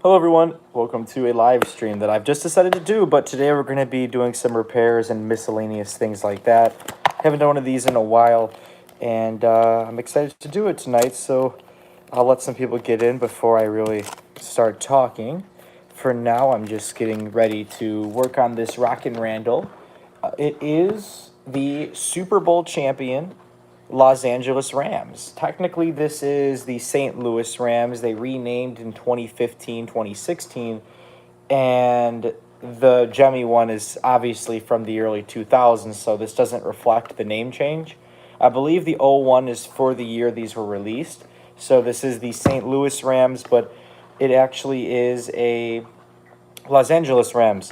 Hello everyone, welcome to a live stream that I've just decided to do, but today we're going to be doing some repairs and miscellaneous things like that. Haven't done one of these in a while, and I'm excited to do it tonight, so I'll let some people get in before I really start talking. For now, I'm just getting ready to work on this Rockin' Randall. It is the Super Bowl champion Los Angeles Rams. Technically, this is the St. Louis Rams. They renamed in 2015, 2016, and the Jemmy one is obviously from the early 2000s, so this doesn't reflect the name change. I believe the 01 is for the year these were released, so this is the St. Louis Rams, but it actually is a Los Angeles Rams.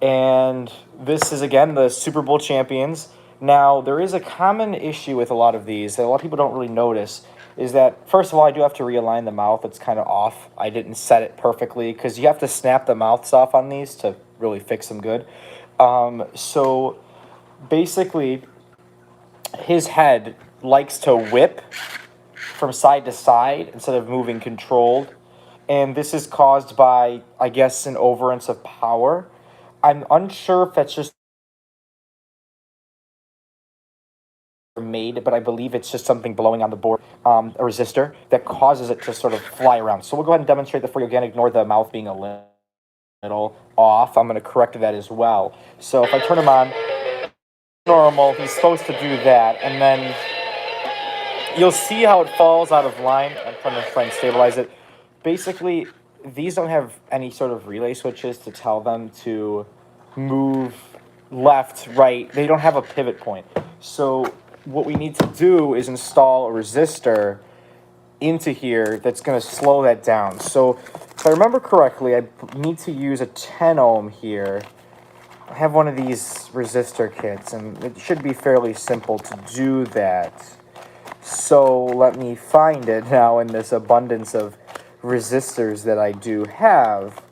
And this is, again, the Super Bowl champions. Now, there is a common issue with a lot of these that a lot of people don't really notice, is that, first of all, I do have to realign the mouth. It's kind of off. I didn't set it perfectly, because you have to snap the mouths off on these to really fix them good. So, basically, his head likes to whip from side to side instead of moving controlled. And this is caused by, I guess, an overance of power. I'm unsure if that's just made, but I believe it's just something blowing on the board, a resistor, that causes it to sort of fly around. So we'll go ahead and demonstrate that for you again. Ignore the mouth being a little off. I'm going to correct that as well. So if I turn him on, normal, he's supposed to do that, and then you'll see how it falls out of line. I'm trying to stabilize it. Basically, these don't have any sort of relay switches to tell them to move left, right. They don't have a pivot point. So what we need to do is install a resistor into here that's going to slow that down. So if I remember correctly, I need to use a 10 ohm here. I have one of these resistor kits, and it should be fairly simple to do that. So let me find it now in this abundance of resistors that I do have,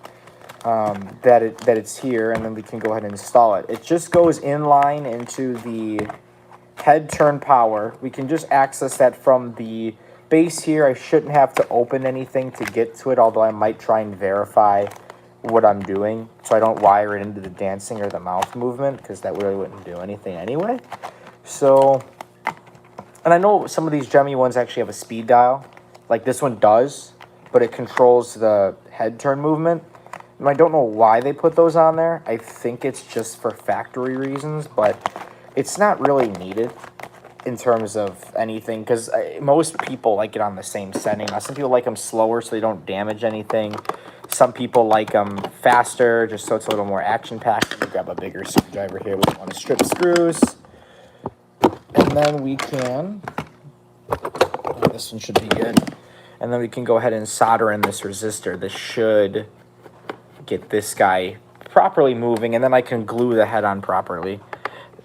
that it's here, and then we can go ahead and install it. It just goes in line into the head turn power. We can just access that from the base here. I shouldn't have to open anything to get to it, although I might try and verify what I'm doing so I don't wire it into the dancing or the mouth movement, because that really wouldn't do anything anyway. So, and I know some of these Jemmy ones actually have a speed dial, like this one does, but it controls the head turn movement. And I don't know why they put those on there. I think it's just for factory reasons, but it's not really needed in terms of anything, because most people like it on the same setting. Now, some people like them slower so they don't damage anything. Some people like them faster, just so it's a little more action-packed. Grab a bigger screwdriver here with one strip screws. And then we can, this one should be good. And then we can go ahead and solder in this resistor. This should get this guy properly moving, and then I can glue the head on properly.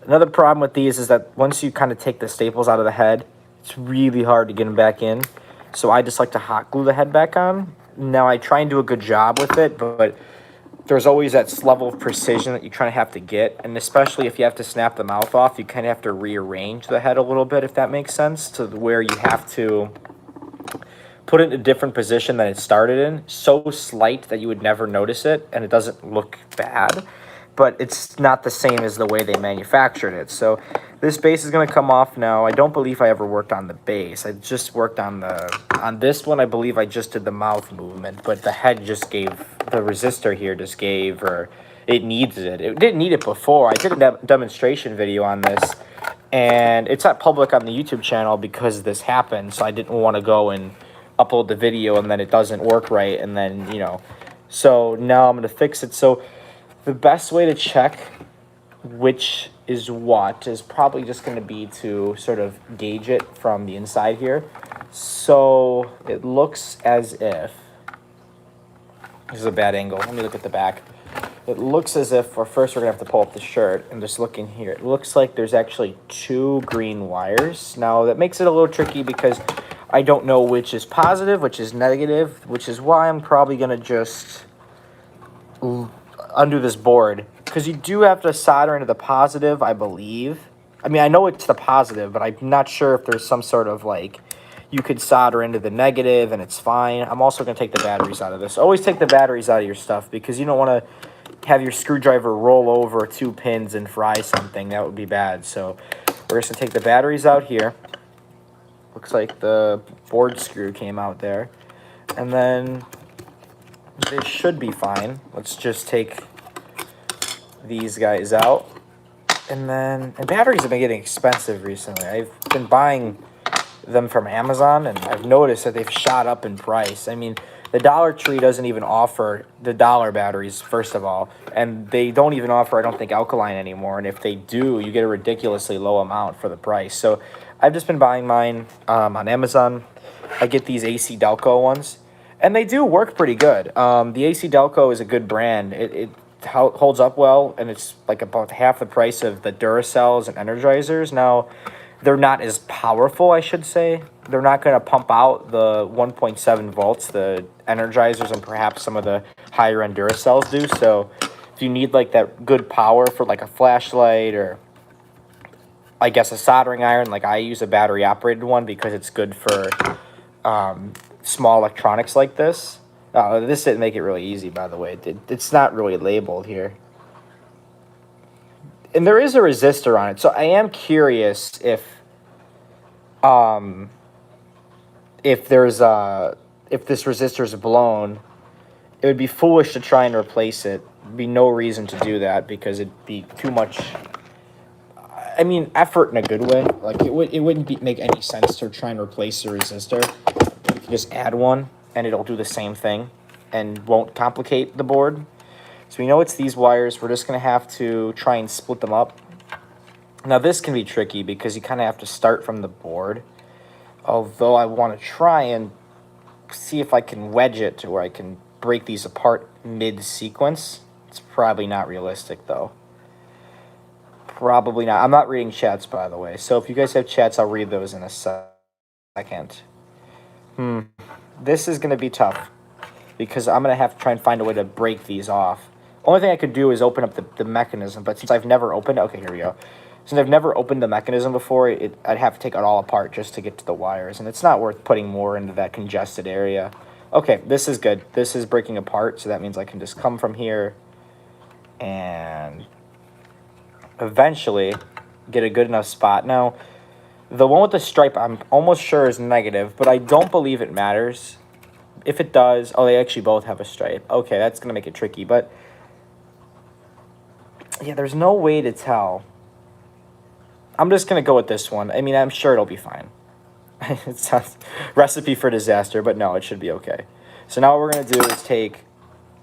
Another problem with these is that once you kind of take the staples out of the head, it's really hard to get them back in. So I just like to hot glue the head back on. Now, I try and do a good job with it, but there's always that level of precision that you kind of have to get. And especially if you have to snap the mouth off, you kind of have to rearrange the head a little bit, if that makes sense, to where you have to put it in a different position than it started in, so slight that you would never notice it, and it doesn't look bad, but it's not the same as the way they manufactured it. So this base is going to come off now. I don't believe I ever worked on the base. I just worked on this one. I believe I just did the mouth movement, but the head just gave, the resistor here just gave, or it needs it. It didn't need it before. I did a demonstration video on this, and it's not public on the YouTube channel because this happened, so I didn't want to go and upload the video and then it doesn't work right, and then, you know, so now I'm going to fix it. So the best way to check which is what is probably just going to be to sort of gauge it from the inside here. So it looks as if, this is a bad angle, let me look at the back. It looks as if, or first we're going to have to pull up the shirt and just look in here. It looks like there's actually 2 green wires. Now that makes it a little tricky because I don't know which is positive, which is negative, which is why I'm probably going to just undo this board, because you do have to solder into the positive, I believe. I mean, I know it's the positive, but I'm not sure if there's some sort of, like, you could solder into the negative and it's fine. I'm also going to take the batteries out of this. Always take the batteries out of your stuff because you don't want to have your screwdriver roll over 2 pins and fry something. That would be bad. So we're just going to take the batteries out here. Looks like the board screw came out there. And then this should be fine. Let's just take these guys out. And batteries have been getting expensive recently. I've been buying them from Amazon, and I've noticed that they've shot up in price. I mean, the Dollar Tree doesn't even offer the dollar batteries, first of all, and they don't even offer, I don't think, alkaline anymore. And if they do, you get a ridiculously low amount for the price. So I've just been buying mine on Amazon. I get these AC Delco ones, and they do work pretty good. The AC Delco is a good brand. It holds up well, and it's like about half the price of the Duracells and Energizers. Now, they're not as powerful, I should say. They're not going to pump out the 1.7 volts the Energizers and perhaps some of the higher-end Duracells do. So if you need like that good power for like a flashlight or I guess a soldering iron, like I use a battery-operated one because it's good for small electronics like this. This didn't make it really easy, by the way. It's not really labeled here. And there is a resistor on it, so I am curious if there's if this resistor is blown. It would be foolish to try and replace it. There'd be no reason to do that because it'd be too much. I mean, effort in a good way. Like it wouldn't make any sense to try and replace the resistor. You can just add one, and it'll do the same thing, and won't complicate the board. So we know it's these wires. We're just going to have to try and split them up. Now this can be tricky because you kind of have to start from the board. Although I want to try and see if I can wedge it to where I can break these apart mid-sequence. It's probably not realistic though. Probably not. I'm not reading chats, by the way. So if you guys have chats, I'll read those in a second. This is going to be tough because I'm going to have to try and find a way to break these off. Only thing I could do is open up the mechanism, but since I've never opened it, okay, here we go. Since I've never opened the mechanism before, I'd have to take it all apart just to get to the wires, and it's not worth putting more into that congested area. Okay, this is good. This is breaking apart, so that means I can just come from here and eventually get a good enough spot. Now, the one with the stripe, I'm almost sure is negative, but I don't believe it matters. If it does, oh, they actually both have a stripe. Okay, that's going to make it tricky, but yeah, there's no way to tell. I'm just going to go with this one. I mean, I'm sure it'll be fine. It sounds recipe for disaster, but no, it should be okay. So now what we're going to do is take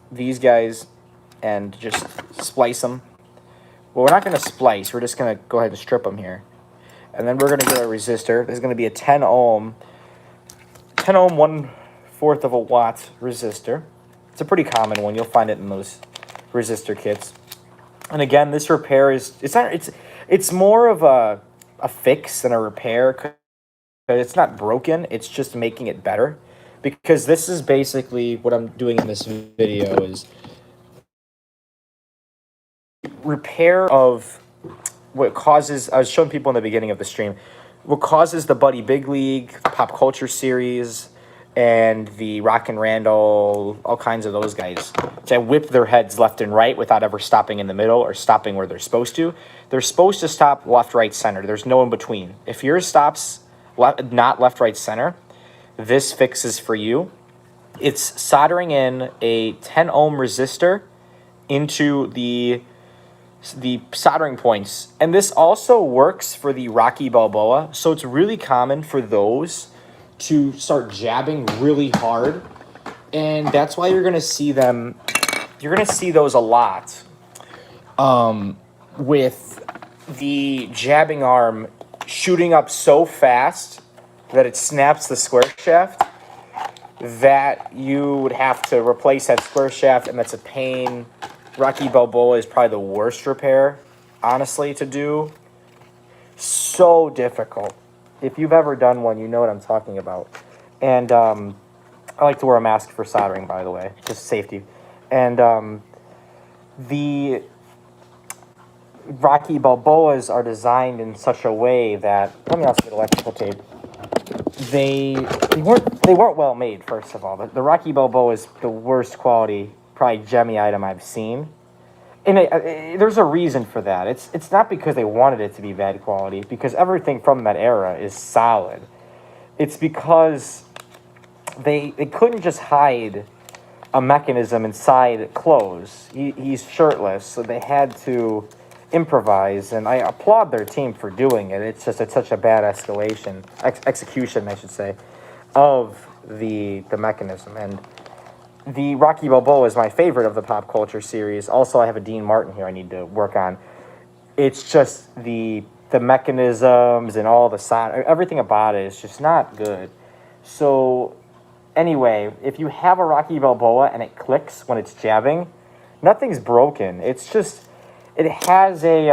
these guys and just splice them. Well, we're not going to splice. We're just going to go ahead and strip them here. And then we're going to get a resistor. There's going to be a 10 ohm 1/4 of a watt resistor. It's a pretty common one. You'll find it in those resistor kits. And again, this repair it's more of a fix than a repair because it's not broken. It's just making it better. Because this is basically what I'm doing in this video is repair of what causes, I was showing people in the beginning of the stream, what causes the Buddy Big League, Pop Culture series, and the Rockin, Randall, all kinds of those guys to whip their heads left and right without ever stopping in the middle or stopping where they're supposed to. They're supposed to stop left, right, center. There's no in between. If yours stops not left, right, center, this fixes for you. It's soldering in a 10 ohm resistor into the soldering points. And this also works for the Rocky Balboa. So it's really common for those to start jabbing really hard. And that's why you're going to see them, you're going to see those a lot with the jabbing arm shooting up so fast that it snaps the square shaft, that you would have to replace that square shaft, and that's a pain. Rocky Balboa is probably the worst repair, honestly, to do. So difficult. If you've ever done one, you know what I'm talking about. And I like to wear a mask for soldering, by the way, just safety. And the Rocky Balboas are designed in such a way that, let me also get electrical tape. they weren't well made. First of all, the Rocky Balboa is the worst quality, probably Gemmy item I've seen. And there's a reason for that. It's not because they wanted it to be bad quality, because everything from that era is solid. It's because they couldn't just hide a mechanism inside clothes. He's shirtless, so they had to improvise, and I applaud their team for doing it. It's such a bad execution, I should say, of the mechanism. And the Rocky Balboa is my favorite of the pop culture series. Also, I have a Dean Martin here I need to work on. It's just the mechanisms and all the everything about it is just not good. So anyway, if you have a Rocky Balboa and it clicks when it's jabbing, nothing's broken. It's just it has a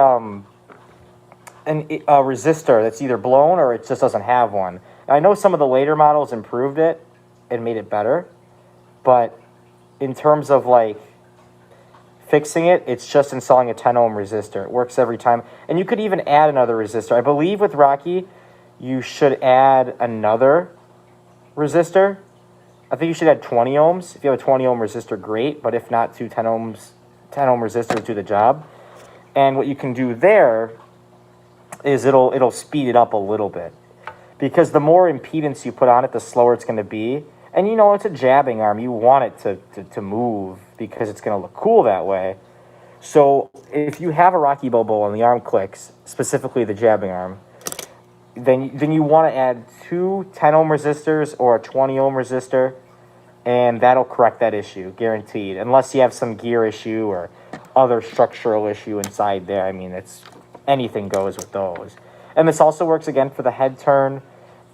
resistor that's either blown or it just doesn't have one. I know some of the later models improved it and made it better, but in terms of like fixing it, it's just installing a 10 ohm resistor. It works every time. And you could even add another resistor. I believe with Rocky, you should add another resistor. I think you should add 20 ohms. If you have a 20 ohm resistor, great. But if not, 10 ohm resistors do the job. And what you can do there is it'll speed it up a little bit. Because the more impedance you put on it, the slower it's going to be. And, you know, it's a jabbing arm. You want it to move because it's going to look cool that way. So if you have a Rocky Balboa and the arm clicks, specifically the jabbing arm, then you want to add two 10 ohm resistors or a 20 ohm resistor, and that'll correct that issue, guaranteed. Unless you have some gear issue or other structural issue inside there. I mean, anything goes with those. And this also works, again, for the head turn.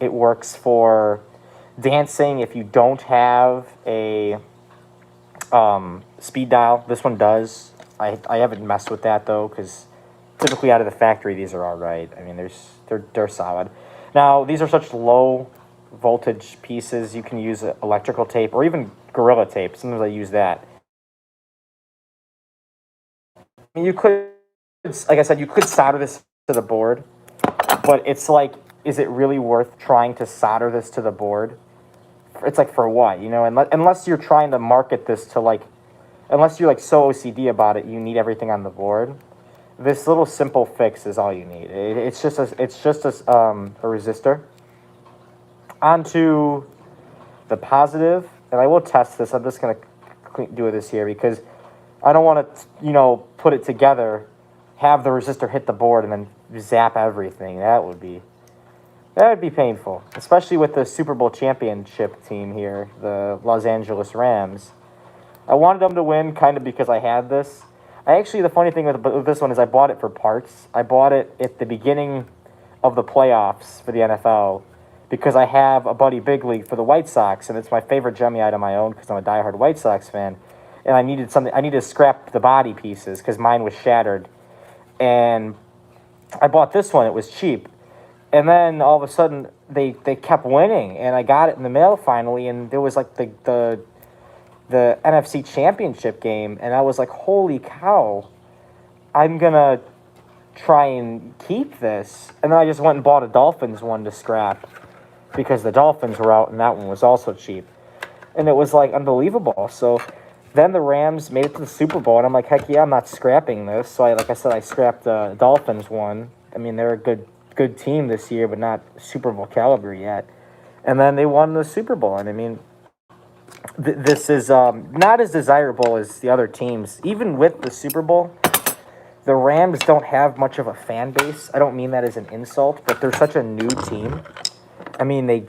It works for dancing if you don't have a speed dial. This one does. I haven't messed with that, though, because typically out of the factory, these are all right. I mean, they're solid. Now, these are such low voltage pieces. You can use electrical tape or even Gorilla Tape. Sometimes I use that. You could, like I said, you could solder this to the board, but it's like, is it really worth trying to solder this to the board? It's like, for what, you know? Unless you're trying to market this to, like, unless you're, like, so OCD about it, you need everything on the board. This little simple fix is all you need. It's just a resistor. Onto the positive, and I will test this. I'm just going to do this here because I don't want to, you know, put it together, have the resistor hit the board, and then zap everything. That would be painful, especially with the Super Bowl championship team here, the Los Angeles Rams. I wanted them to win kind of because I had this. The funny thing with this one is I bought it for parts. I bought it at the beginning of the playoffs for the NFL because I have a buddy big league for the White Sox, and it's my favorite Gemmy item I own because I'm a diehard White Sox fan. And I needed to scrap the body pieces because mine was shattered. And I bought this one. It was cheap. And then all of a sudden they kept winning, and I got it in the mail finally, and there was like the NFC Championship game, and I was like, holy cow, I'm gonna try and keep this. And then I just went and bought a Dolphins one to scrap because the Dolphins were out, and that one was also cheap. And it was like unbelievable. So then the Rams made it to the Super Bowl, and I'm like, heck yeah, I'm not scrapping this. So I scrapped the Dolphins one. I mean, they're a good team this year, but not Super Bowl caliber yet. And then they won the Super Bowl. And I mean, this is not as desirable as the other teams. Even with the Super Bowl, the Rams don't have much of a fan base. I don't mean that as an insult, but they're such a new team. I mean, I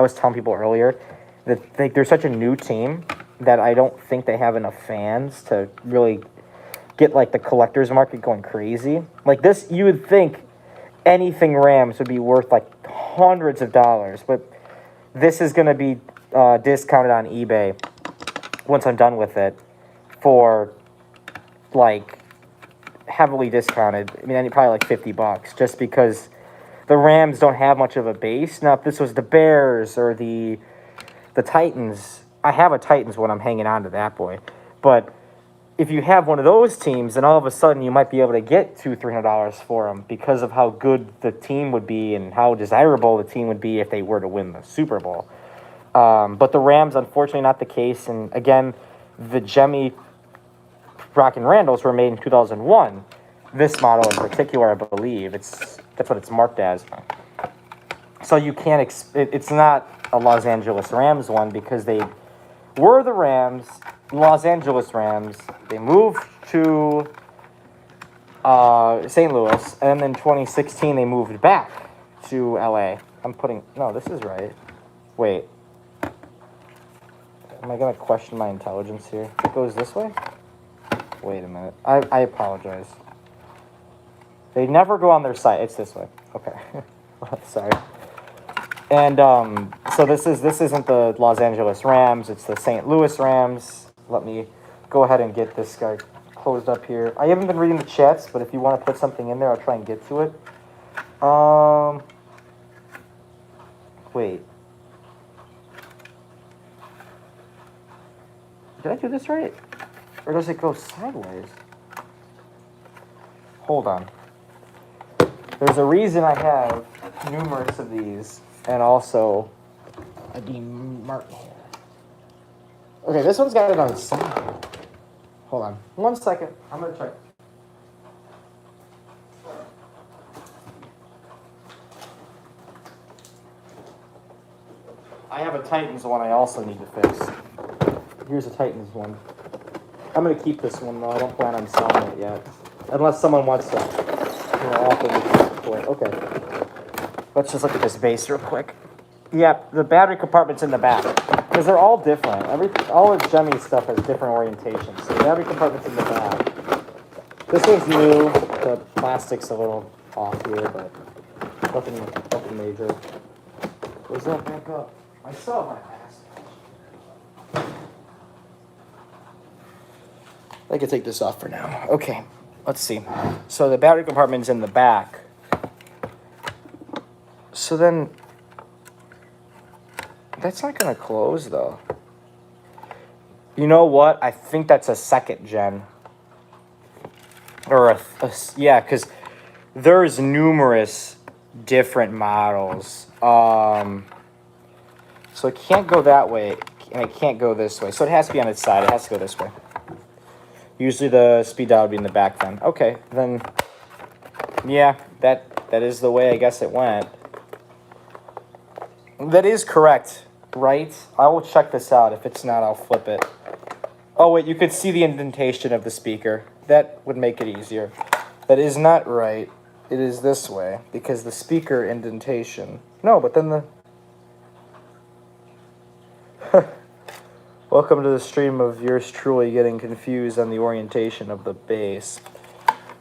was telling people earlier that they're such a new team that I don't think they have enough fans to really get, like, the collector's market going crazy. Like this, you would think anything Rams would be worth, like, hundreds of dollars, but this is going to be discounted on eBay once I'm done with it for, like, heavily discounted. I mean, probably like $50 just because the Rams don't have much of a base. Now, if this was the Bears or the Titans, I have a Titans one. I'm hanging on to that boy. But if you have one of those teams, then all of a sudden you might be able to get $200-300 for them because of how good the team would be and how desirable the team would be if they were to win the Super Bowl. But the Rams, unfortunately, not the case. And again, the Jemmy Rockin Randalls were made in 2001. This model in particular, I believe, that's what it's marked as. So you can't. It's not a Los Angeles Rams one because they were the Rams, Los Angeles Rams. They moved to St. Louis, and then in 2016 they moved back to LA. No, this is right. Wait. Am I going to question my intelligence here? It goes this way? Wait a minute. I apologize. They never go on their site. It's this way. Okay. Sorry. And so this isn't the Los Angeles Rams. It's the St. Louis Rams. Let me go ahead and get this guy closed up here. I haven't been reading the chats, but if you want to put something in there, I'll try and get to it. Wait. Did I do this right? Or does it go sideways? Hold on. There's a reason I have numerous of these, and also a Dean Martin here. Okay, this one's got it on the side. Hold on. 1 second. I'm going to check. I have a Titans one I also need to fix. Here's a Titans one. I'm going to keep this one, though. I don't plan on selling it yet. Unless someone wants to offer me for it. Okay. Let's just look at this base real quick. Yeah, the battery compartment's in the back. Because they're all different. All of Jemmy's stuff has different orientations. So the battery compartment's in the back. This one's new. The plastic's a little off here, but nothing major. Where's that back up? I saw my ass. I can take this off for now. Okay, let's see. So the battery compartment's in the back. So then, that's not going to close, though. You know what? I think that's a second gen. Or yeah, because there's numerous different models. So it can't go that way, and it can't go this way. So it has to be on its side. It has to go this way. Usually the speed dial would be in the back then. Okay, then, yeah, that is the way I guess it went. That is correct, right? I will check this out. If it's not, I'll flip it. Oh, wait, you could see the indentation of the speaker. That would make it easier. That is not right. It is this way, because the speaker indentation... No, but then the... Welcome to the stream of yours truly getting confused on the orientation of the base.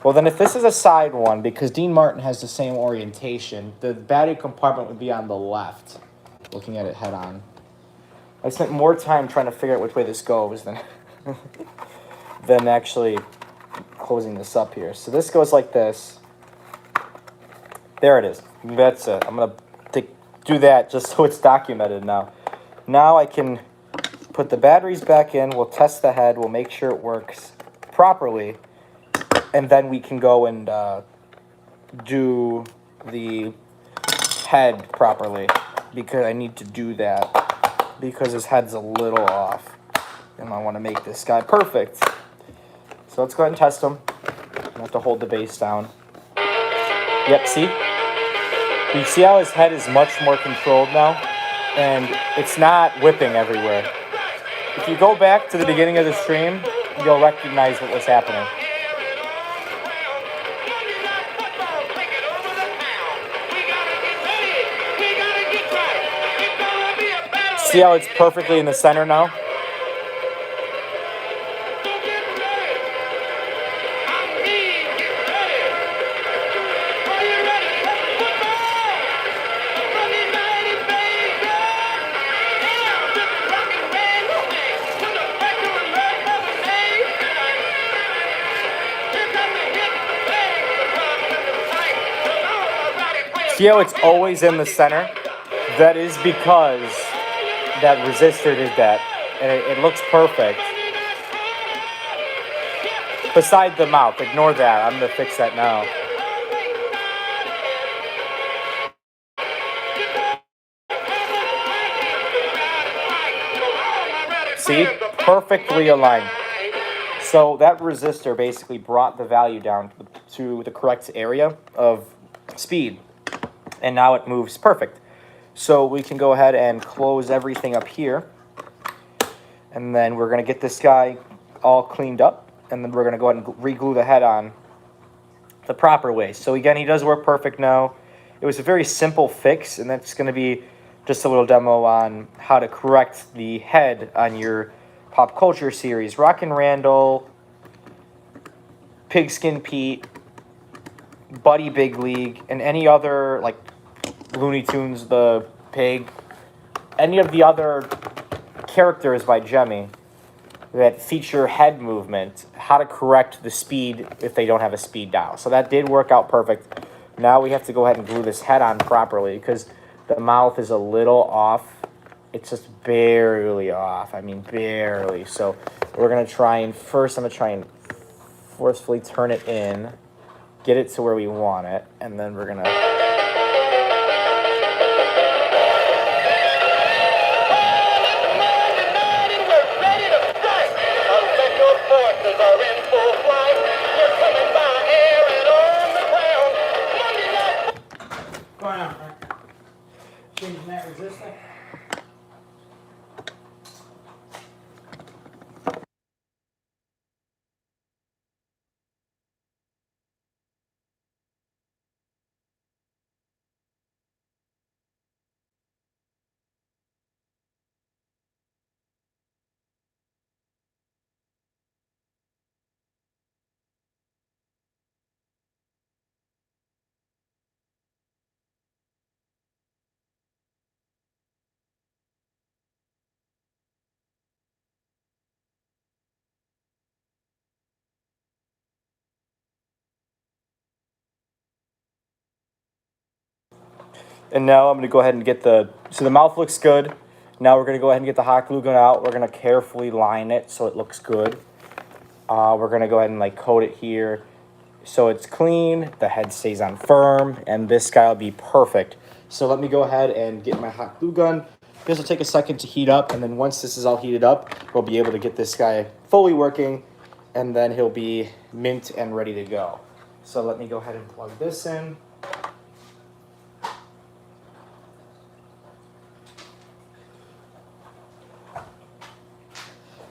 Well, then if this is a side one, because Dean Martin has the same orientation, the battery compartment would be on the left, looking at it head on. I spent more time trying to figure out which way this goes than, than actually closing this up here. So this goes like this. There it is. That's it. I'm going to do that just so it's documented now. Now I can put the batteries back in. We'll test the head. We'll make sure it works properly. And then we can go and do the head properly, because I need to do that because his head's a little off. And I want to make this guy perfect. So let's go ahead and test him. I have to hold the base down. Yep, see? You see how his head is much more controlled now? And it's not whipping everywhere. If you go back to the beginning of the stream, you'll recognize what was happening. See how it's perfectly in the center now? See how it's always in the center? That is because that resistor did that, and it looks perfect. Beside the mouth, ignore that. I'm going to fix that now. See? Perfectly aligned. So that resistor basically brought the value down to the correct area of speed. And now it moves perfect. So we can go ahead and close everything up here. And then we're going to get this guy all cleaned up. And then we're going to go ahead and re-glue the head on the proper way. So again, he does work perfect now. It was a very simple fix, and that's going to be just a little demo on how to correct the head on your pop culture series. Rockin' Randall, Pigskin Pete, Buddy Big League, and any other, like Looney Tunes, the pig, any of the other characters by Jemmy that feature head movement, how to correct the speed if they don't have a speed dial. So that did work out perfect. Now we have to go ahead and glue this head on properly because the mouth is a little off. It's just barely off. I mean, barely. So we're going to try and first, I'm going to try and forcefully turn it in, get it to where we want it, and then we're going to... Going on, right? Changing that resistor. And now I'm going to go ahead and get the... So the mouth looks good. Now we're going to go ahead and get the hot glue gun out. We're going to carefully line it so it looks good. We're going to go ahead and like coat it here so it's clean. The head stays on firm. And this guy will be perfect. So let me go ahead and get my hot glue gun. This will take a second to heat up. And then once this is all heated up, we'll be able to get this guy fully working. And then he'll be mint and ready to go. So let me go ahead and plug this in.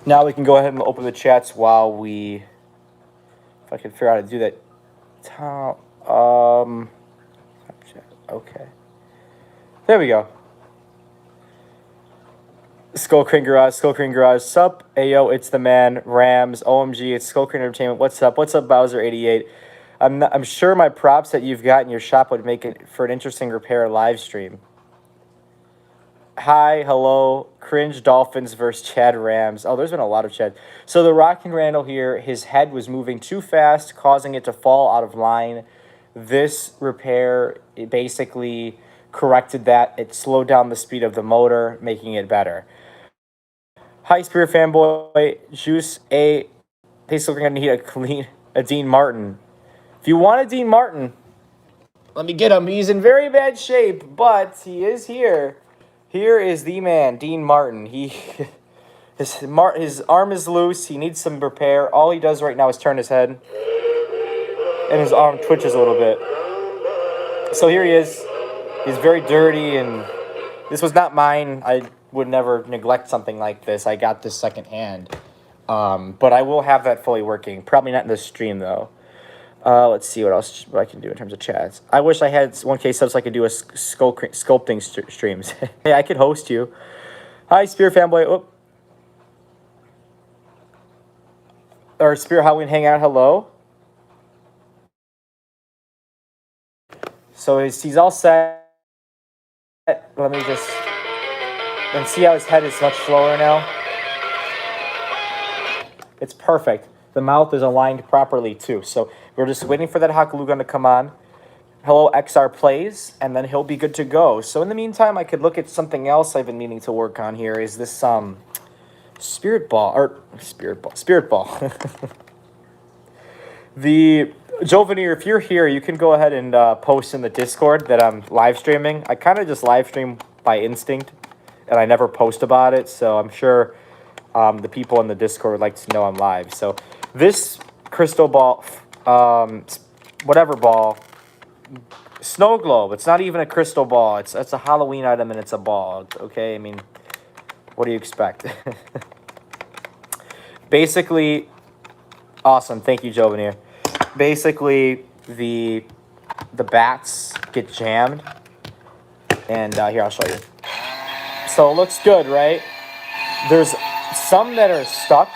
Now we can go ahead and open the chats while we, if I can figure out how to do that. Okay. There we go. Skull Crane Garage, sup? Ayo, it's the man, Rams, OMG, it's Skull Crane Entertainment, what's up, Bowser88? I'm sure my props that you've got in your shop would make it for an interesting repair live stream. Hi, hello, Cringe Dolphins versus Chad Rams. Oh, there's been a lot of Chad. So the Rockin' Randall here, his head was moving too fast, causing it to fall out of line. This repair, it basically corrected that. It slowed down the speed of the motor, making it better. Hi, Spirit Fanboy. Juice A. Basically, we're going to need a Dean Martin. If you want a Dean Martin, let me get him. He's in very bad shape, but he is here. Here is the man, Dean Martin. His arm is loose. He needs some repair. All he does right now is turn his head, and his arm twitches a little bit. So here he is. He's very dirty, and this was not mine. I would never neglect something like this. I got this secondhand. But I will have that fully working. Probably not in this stream, though. Let's see what I can do in terms of chats. I wish I had 1K subs so I could do a sculpting streams. Hey, I could host you. Hi, Spear Fanboy. Oh. Or Spear Halloween Hangout, hello. So he's all set. Let me just... And see how his head is much slower now? It's perfect. The mouth is aligned properly, too. So we're just waiting for that hot glue gun to come on. Hello, XR Plays, and then he'll be good to go. So in the meantime, I could look at something else I've been meaning to work on here. Is this Spirit Ball. The Jovanir, if you're here, you can go ahead and post in the Discord that I'm live streaming. I kind of just live stream by instinct, and I never post about it, so I'm sure the people in the Discord would like to know I'm live. So this crystal ball, whatever ball, snow globe. It's not even a crystal ball. It's a Halloween item, and it's a ball. Okay, I mean, what do you expect? Basically, awesome. Thank you, Jovanir. Basically, the bats get jammed, and here, I'll show you. So it looks good, right? There's some that are stuck,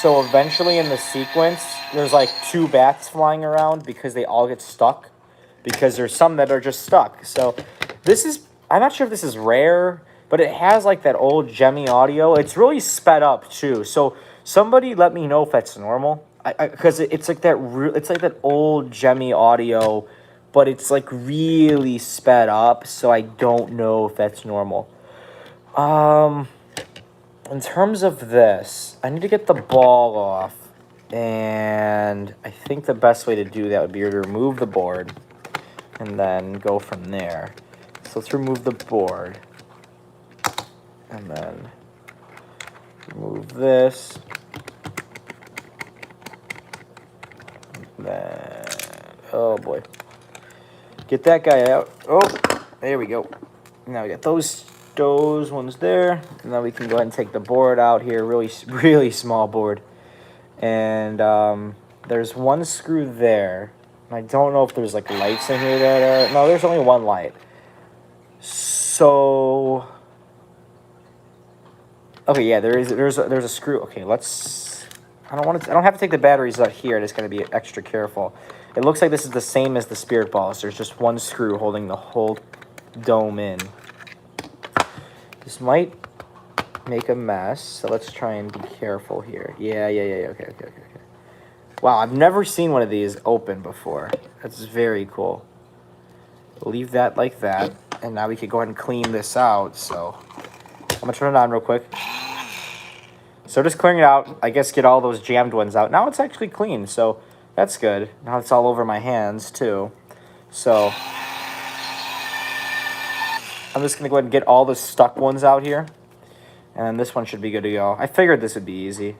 so eventually in the sequence, there's like 2 bats flying around because they all get stuck, because there's some that are just stuck. So this is, I'm not sure if this is rare, but it has like that old Gemmy audio. It's really sped up too. So somebody let me know if that's normal, because it's like that it's like that old Gemmy audio, but it's like really sped up. So I don't know if that's normal. In terms of this, I need to get the ball off, and I think the best way to do that would be to remove the board and then go from there. So let's remove the board, and then remove this, and then, oh boy, get that guy out. Oh, there we go. Now we got those ones there, and then we can go ahead and take the board out here. Really small board, and there's 1 screw there. I don't know if there's like lights in here that are, no, there's only 1 light. So okay, yeah, there's a screw. Okay, let's, I don't have to take the batteries out here. I just gotta be extra careful. It looks like this is the same as the spirit balls. There's just 1 screw holding the whole dome in. This might make a mess, so let's try and be careful here. Yeah, okay. Wow, I've never seen one of these open before. That's very cool. Leave that like that, and now we can go ahead and clean this out. So I'm gonna turn it on real quick. So just clearing it out, I guess get all those jammed ones out. Now it's actually clean, so that's good. Now it's all over my hands too. So I'm just gonna go ahead and get all the stuck ones out here. And this one should be good to go. I figured this would be easy.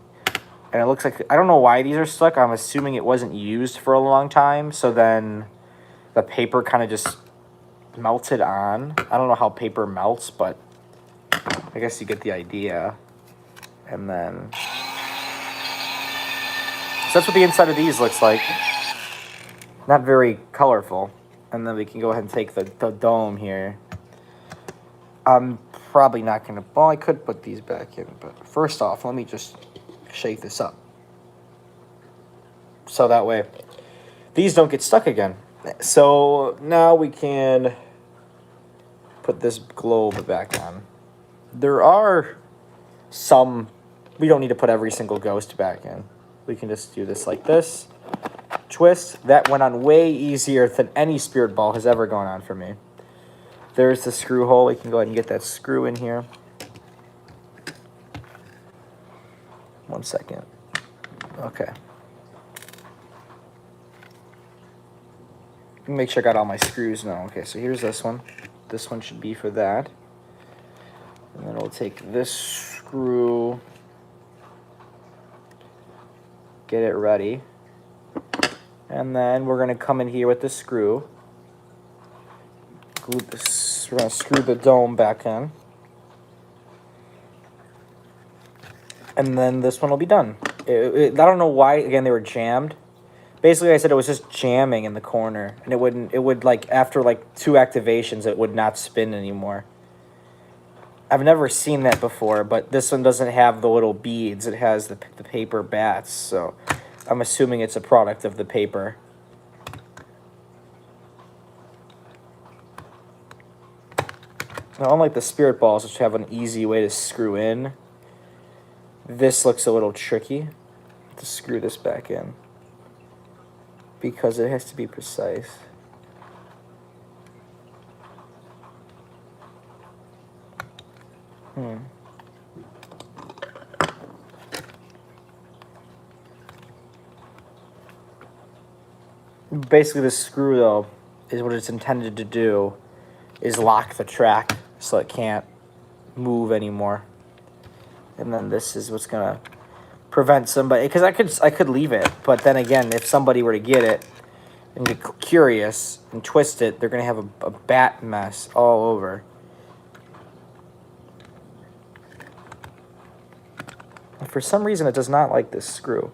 And it looks like, I don't know why these are stuck. I'm assuming it wasn't used for a long time. So then the paper kind of just melted on. I don't know how paper melts, but I guess you get the idea. And then, so that's what the inside of these looks like. Not very colorful. And then we can go ahead and take the dome here. I'm probably not going to, well, I could put these back in, but first off, let me just shake this up. So that way, these don't get stuck again. So now we can put this globe back on. There are some, we don't need to put every single ghost back in. We can just do this like this. Twist. That went on way easier than any spirit ball has ever gone on for me. There's the screw hole. We can go ahead and get that screw in here. 1 second. Okay. Make sure I got all my screws now. Okay, so here's this one. This one should be for that. And then we'll take this screw, get it ready. And then we're going to come in here with the screw. Glue this, we're going to screw the dome back in. And then this one will be done. I don't know why, again, they were jammed. Basically, I said it was just jamming in the corner. And it would like, after like 2 activations, it would not spin anymore. I've never seen that before, but this one doesn't have the little beads. It has the paper bats, so I'm assuming it's a product of the paper. Now, unlike the spirit balls, which have an easy way to screw in, this looks a little tricky to screw this back in because it has to be precise. Basically, the screw, though, is what it's intended to do, is lock the track so it can't move anymore. And then this is what's going to prevent somebody, because I could leave it, but then again, if somebody were to get it and get curious and twist it, they're going to have a bat mess all over. And for some reason, it does not like this screw.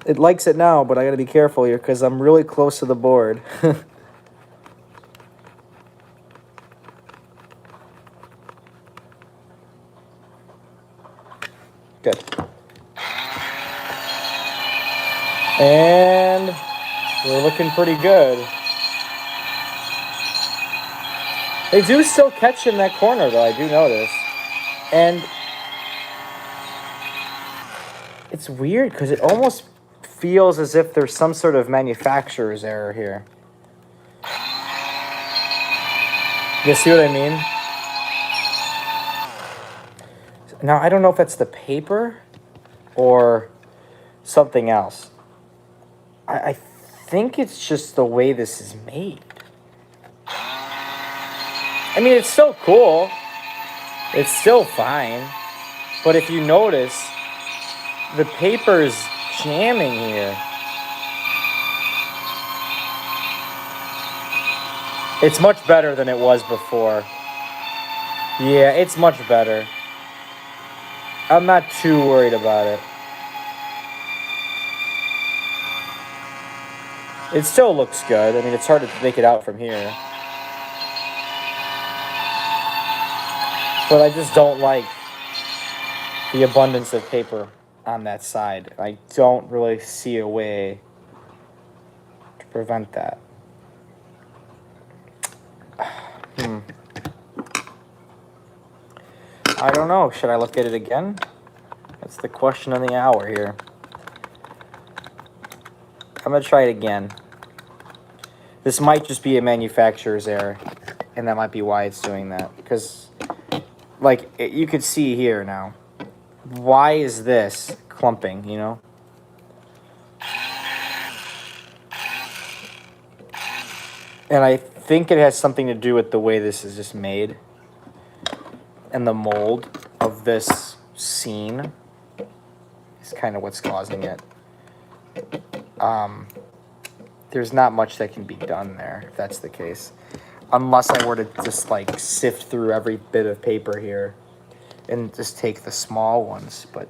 It likes it now, but I got to be careful here because I'm really close to the board. Good. And we're looking pretty good. They do still catch in that corner, though, I do notice. And it's weird because it almost feels as if there's some sort of manufacturer's error here. You see what I mean? Now, I don't know if that's the paper or something else. I think it's just the way this is made. I mean, it's still cool. It's still fine. But if you notice, the paper's jamming here. It's much better than it was before. Yeah, it's much better. I'm not too worried about it. It still looks good. I mean, it's hard to make it out from here. But I just don't like the abundance of paper on that side. I don't really see a way to prevent that. I don't know. Should I look at it again? That's the question of the hour here. I'm going to try it again. This might just be a manufacturer's error, and that might be why it's doing that. Because, like, you could see here now. Why is this clumping, you know? And I think it has something to do with the way this is just made. And the mold of this scene is kind of what's causing it. There's not much that can be done there if that's the case. Unless I were to just like sift through every bit of paper here and just take the small ones. But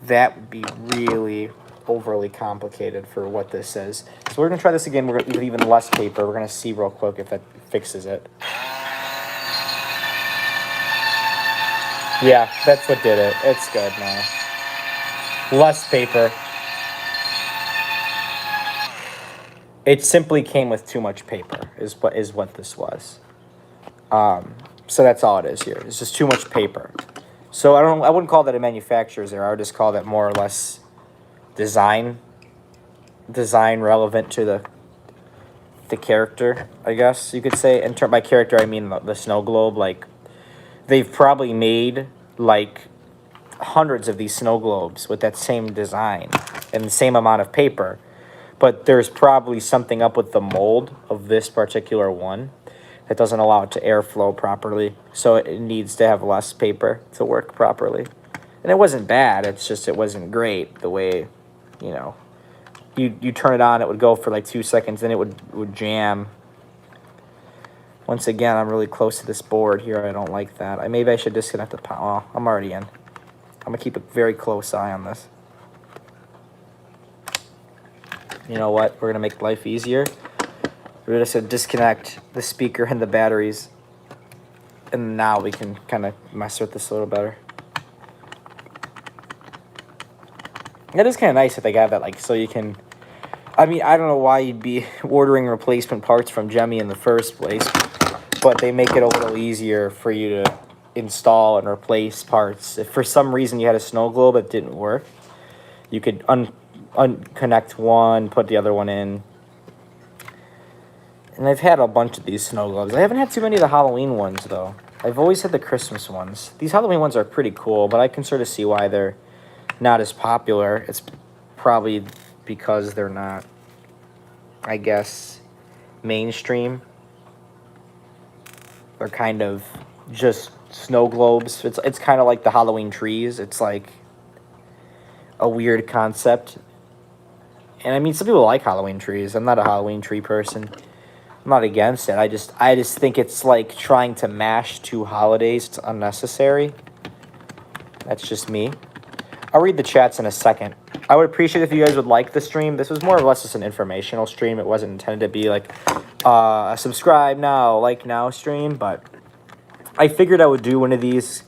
that would be really overly complicated for what this is. So we're going to try this again. We're going to leave even less paper. We're going to see real quick if that fixes it. Yeah, that's what did it. It's good now. Less paper. It simply came with too much paper, is what this was. So that's all it is here. It's just too much paper. So I wouldn't call that a manufacturer's error. I would just call that more or less design relevant to the character, I guess you could say. And by character, I mean the snow globe. Like, they've probably made like hundreds of these snow globes with that same design and the same amount of paper. But there's probably something up with the mold of this particular one that doesn't allow it to airflow properly. So it needs to have less paper to work properly. And it wasn't bad. It's just it wasn't great the way, you know, you turn it on, it would go for like 2 seconds, then it would jam. Once again, I'm really close to this board here. I don't like that. Maybe I should disconnect the power. Oh, I'm already in. I'm going to keep a very close eye on this. You know what? We're going to make life easier. We're just going to disconnect the speaker and the batteries. And now we can kind of mess with this a little better. That is kind of nice that they got that, like, so you can... I mean, I don't know why you'd be ordering replacement parts from Jemmy in the first place, but they make it a little easier for you to install and replace parts. If for some reason you had a snow globe that didn't work, you could unconnect one, put the other one in. And I've had a bunch of these snow globes. I haven't had too many of the Halloween ones, though. I've always had the Christmas ones. These Halloween ones are pretty cool, but I can sort of see why they're not as popular. It's probably because they're not, I guess, mainstream. They're kind of just snow globes. It's kind of like the Halloween trees. It's like a weird concept. And I mean, some people like Halloween trees. I'm not a Halloween tree person. I'm not against it. I just think it's like trying to mash two holidays. It's unnecessary. That's just me. I'll read the chats in a second. I would appreciate if you guys would like the stream. This was more or less just an informational stream. It wasn't intended to be like a subscribe now, like now stream, but I figured I would do one of these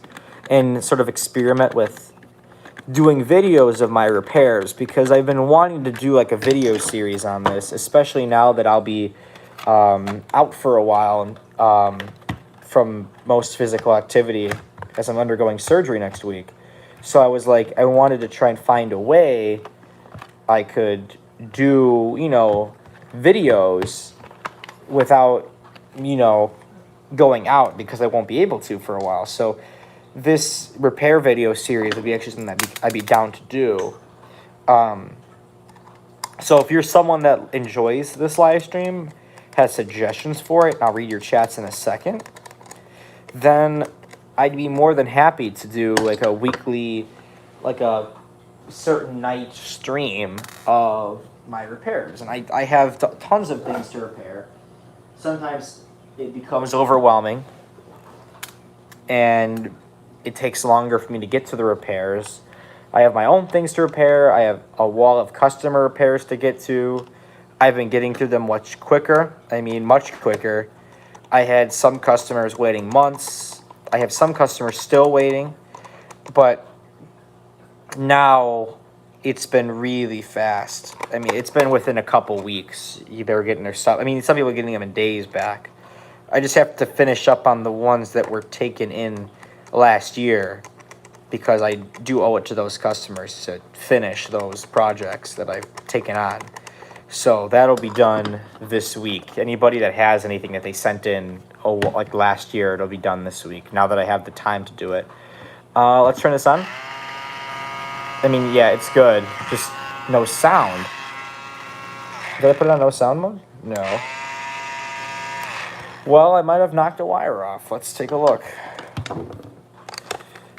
and sort of experiment with doing videos of my repairs, because I've been wanting to do like a video series on this, especially now that I'll be out for a while from most physical activity as I'm undergoing surgery next week. So I was like, I wanted to try and find a way I could do, videos without, going out, because I won't be able to for a while. So this repair video series would be actually something that I'd be down to do. So if you're someone that enjoys this live stream, has suggestions for it, and I'll read your chats in a second, then I'd be more than happy to do like a weekly, like a certain night stream of my repairs. And I have tons of things to repair. Sometimes it becomes overwhelming and it takes longer for me to get to the repairs. I have my own things to repair. I have a wall of customer repairs to get to. I've been getting through them much quicker. I mean, much quicker. I had some customers waiting months. I have some customers still waiting. But now it's been really fast. I mean, it's been within a couple weeks. They're getting their stuff. I mean, some people are getting them in days back. I just have to finish up on the ones that were taken in last year, because I do owe it to those customers to finish those projects that I've taken on. So that'll be done this week. Anybody that has anything that they sent in, like last year, it'll be done this week, now that I have the time to do it. Let's turn this on. I mean, yeah, it's good. Just no sound. Did I put it on no sound mode? No. Well, I might have knocked a wire off. Let's take a look.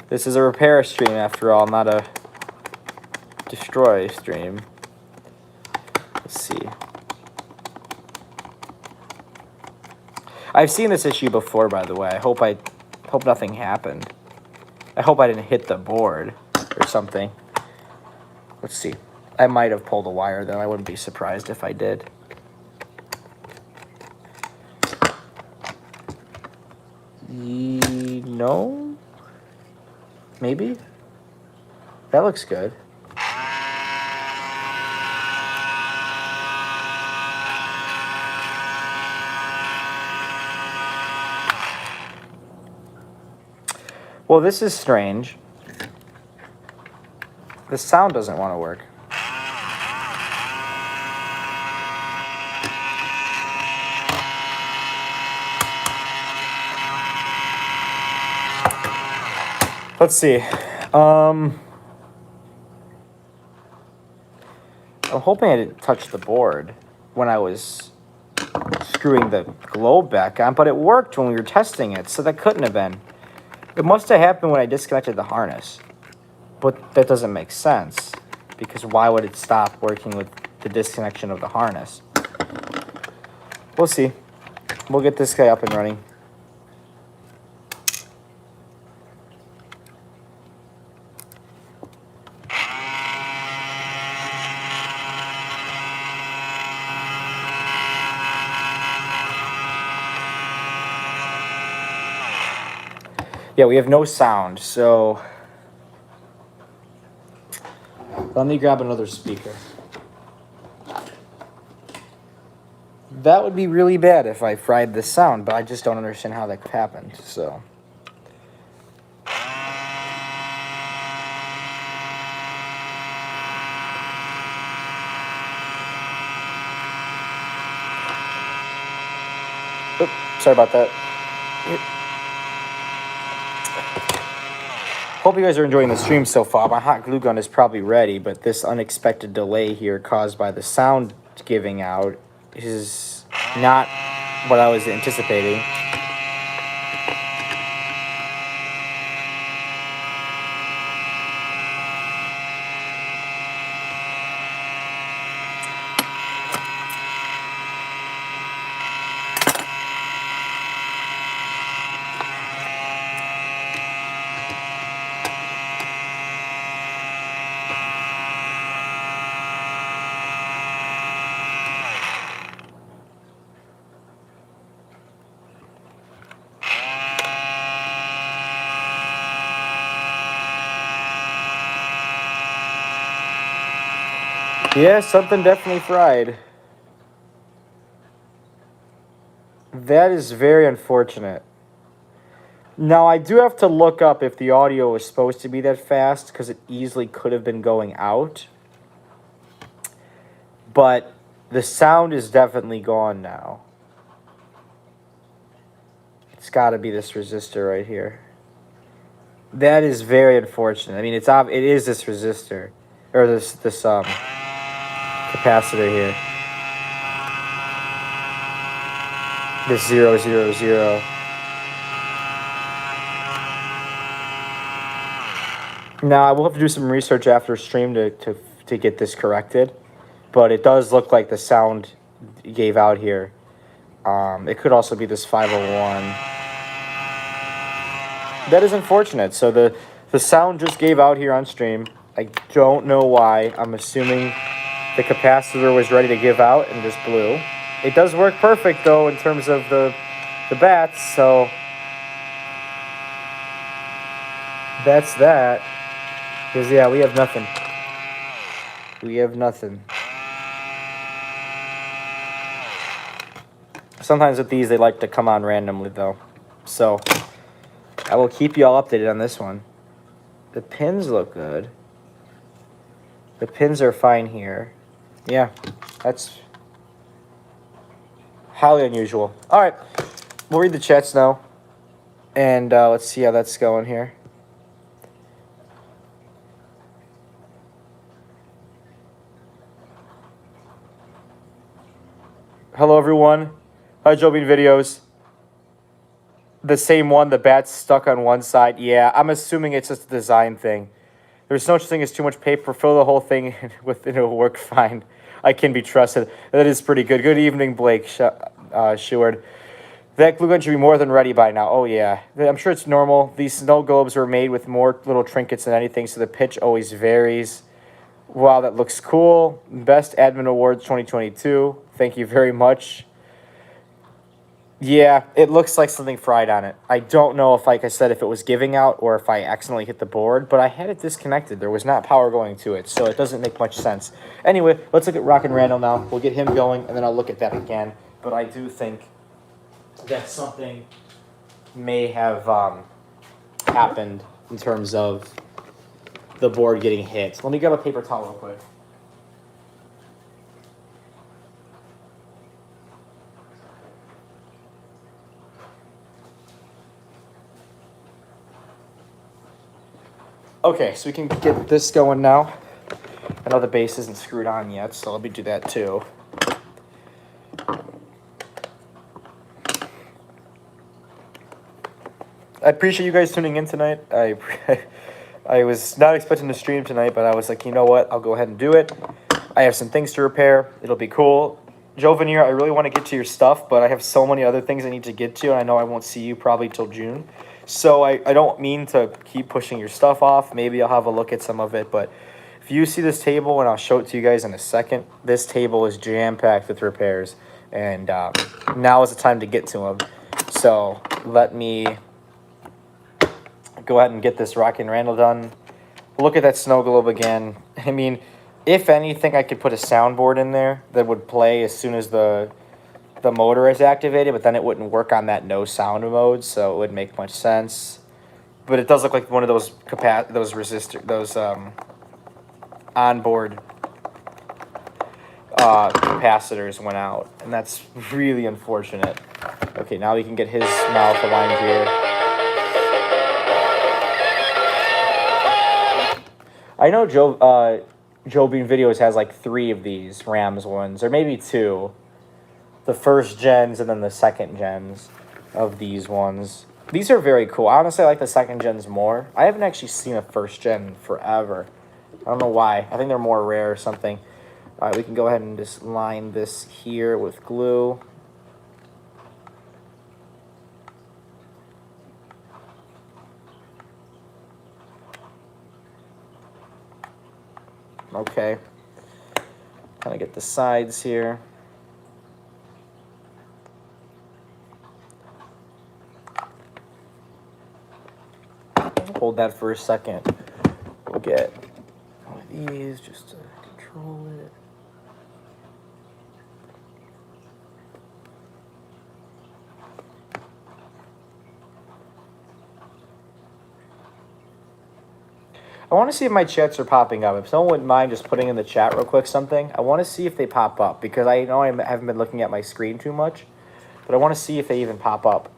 This is a repair stream after all, not a destroy stream. Let's see. I've seen this issue before, by the way. I hope nothing happened. I hope I didn't hit the board or something. Let's see. I might have pulled a wire, though. I wouldn't be surprised if I did. No? Maybe? That looks good. Well, this is strange. The sound doesn't want to work. Let's see. I'm hoping I didn't touch the board when I was screwing the globe back on, but it worked when we were testing it, so that couldn't have been. It must have happened when I disconnected the harness. But that doesn't make sense, because why would it stop working with the disconnection of the harness? We'll see. We'll get this guy up and running. Yeah, we have no sound, so let me grab another speaker. That would be really bad if I fried the sound, but I just don't understand how that happened, so. Oops, sorry about that. Hope you guys are enjoying the stream so far. My hot glue gun is probably ready, but this unexpected delay here caused by the sound giving out is not what I was anticipating. Yeah, something definitely fried. That is very unfortunate. Now, I do have to look up if the audio was supposed to be that fast, because it easily could have been going out. But the sound is definitely gone now. It's got to be this resistor right here. That is very unfortunate. I mean, it is this resistor, or this capacitor here. This 000. Now, I will have to do some research after stream to get this corrected, but it does look like the sound gave out here. It could also be this 501. That is unfortunate. So the sound just gave out here on stream. I don't know why. I'm assuming the capacitor was ready to give out and just blew. It does work perfect, though, in terms of the bats, so that's that. Because, yeah, we have nothing. We have nothing. Sometimes with these, they like to come on randomly, though. So I will keep you all updated on this one. The pins look good. The pins are fine here. Yeah, that's highly unusual. All right, we'll read the chats now. And let's see how that's going here. Hello, everyone. Hi, Joe Bean Videos. The same one, the bat's stuck on one side. Yeah, I'm assuming it's just a design thing. There's no such thing as too much paper. Fill the whole thing with it'll work fine. I can be trusted. That is pretty good. Good evening, Blake Sheward. That glue gun should be more than ready by now. Oh, yeah. I'm sure it's normal. These snow globes were made with more little trinkets than anything, so the pitch always varies. Wow, that looks cool. Best Admin Awards 2022. Thank you very much. Yeah, it looks like something fried on it. I don't know if, like I said, if it was giving out or if I accidentally hit the board, but I had it disconnected. There was not power going to it, so it doesn't make much sense. Anyway, let's look at Rockin' Randall now. We'll get him going, and then I'll look at that again. But I do think that something may have happened in terms of the board getting hit. Let me grab a paper towel real quick. Okay, so we can get this going now. I know the base isn't screwed on yet, so let me do that too. I appreciate you guys tuning in tonight. I was not expecting to stream tonight, but I was like, you know what? I'll go ahead and do it. I have some things to repair. It'll be cool. Joe Veneer, I really want to get to your stuff, but I have so many other things I need to get to, and I know I won't see you probably till June. So I don't mean to keep pushing your stuff off. Maybe I'll have a look at some of it, but if you see this table, and I'll show it to you guys in a second, this table is jam-packed with repairs, and now is the time to get to them. So let me go ahead and get this Rockin' Randall done. Look at that snow globe again. I mean, if anything, I could put a soundboard in there that would play as soon as the motor is activated, but then it wouldn't work on that no sound mode, so it wouldn't make much sense. But it does look like one of those onboard capacitors went out, and that's really unfortunate. Okay, now we can get his mouth aligned here. I know Joe Bean Videos has like 3 of these Rams ones, or maybe 2. The first gens and then the second gens of these ones. These are very cool. Honestly, I like the second gens more. I haven't actually seen a first gen forever. I don't know why. I think they're more rare or something. All right, we can go ahead and just line this here with glue. Okay. Kind of get the sides here. Hold that for a second. We'll get one of these just to control it. I want to see if my chats are popping up. If someone wouldn't mind just putting in the chat real quick something, I want to see if they pop up, because I know I haven't been looking at my screen too much, but I want to see if they even pop up,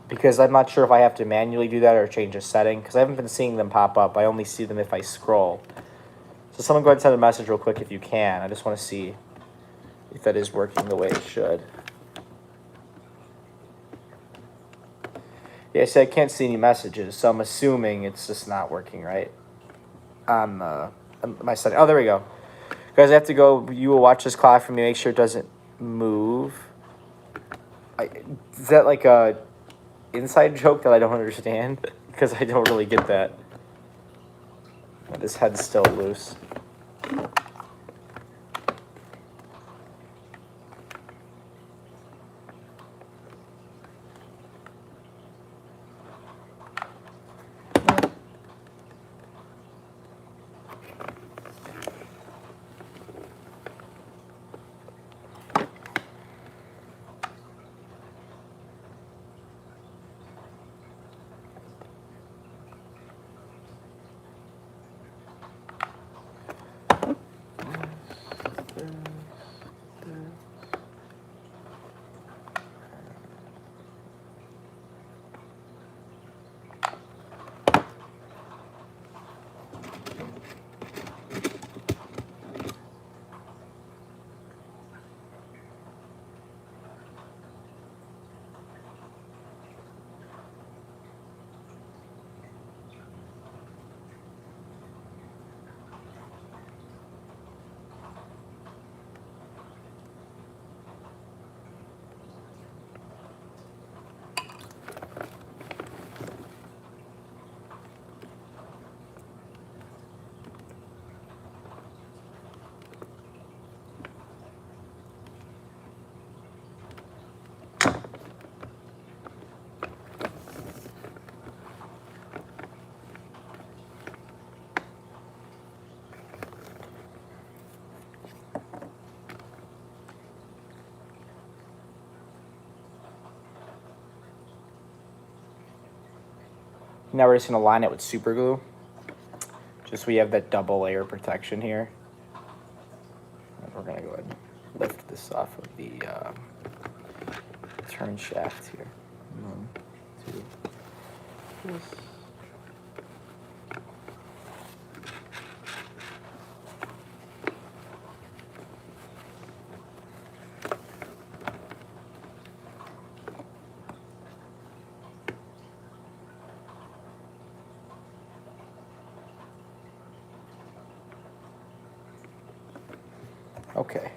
because I'm not sure if I have to manually do that or change a setting, because I haven't been seeing them pop up. I only see them if I scroll. So someone go ahead and send a message real quick if you can. I just want to see if that is working the way it should. Yeah, see, I can't see any messages, so I'm assuming it's just not working right on my setting. Oh, there we go. Guys, I have to go. You will watch this clock for me. Make sure it doesn't move. Is that like a inside joke that I don't understand? Because I don't really get that. This head's still loose. Now we're just going to line it with super glue. Just so we have that double layer protection here. And we're going to go ahead and lift this off of the turn shaft here. 1, 2, this. Okay.